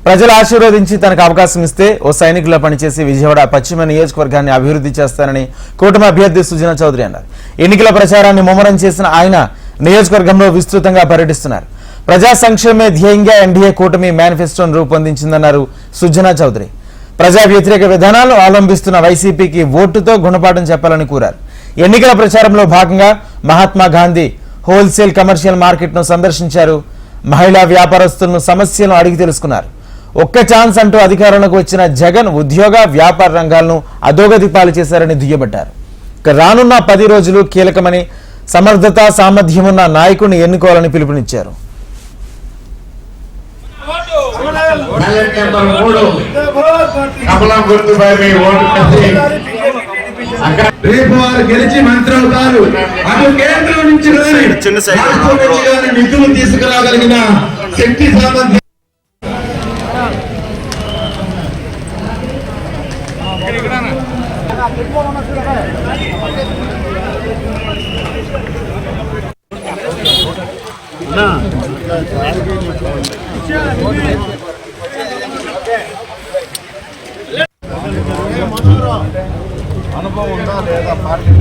ప్రజలు ఆశీర్వదించి తనకు అవకాశం ఇస్తే ఓ సైనికులా పనిచేసి విజయవాడ పశ్చిమ నియోజకవర్గాన్ని అభివృద్ధి చేస్తానని కూటమి అభ్యర్థి సుజనా చౌదరి అన్నారు. ఎన్నికల ప్రచారాన్ని ముమ్మరం చేసిన ఆయన నియోజకవర్గంలో విస్తృతంగా పర్యటిస్తున్నారు. ప్రజా సంక్షేమే ధ్యేయంగా ఎన్డీఏ కూటమి మేనిఫెస్టోను రూపొందించిందన్నారు సుజనా చౌదరి. ప్రజా వ్యతిరేక విధానాలను అవలంబిస్తున్న వైసీపీకి ఓటుతో గుణపాఠం చెప్పాలని కోరారు. ఎన్నికల ప్రచారంలో భాగంగా మహాత్మా గాంధీ హోల్సేల్ కమర్షియల్ మార్కెట్ను సందర్శించారు. మహిళా వ్యాపారస్తులను సమస్యలను అడిగి తెలుసుకున్నారు. ఒక్క ఛాన్స్ అంటూ అధికారంలోకి వచ్చిన జగన్ ఉద్యోగ వ్యాపార రంగాలను అధోగతి పాలు చేశారని దుయ్యబట్టారు. రానున్న 10 రోజులు కీలకమని, సమర్థత సామర్థ్యమున్న నాయకుడిని ఎన్నుకోవాలని పిలుపునిచ్చారు. రేపు వారు గెలిచి మంత్రి అవుతారు. అటు కేంద్రం నుంచి నిధులు తీసుకురాగలిగిన శక్తి సామర్థ్యం అనుభవం ఉందా లేదా పార్టీ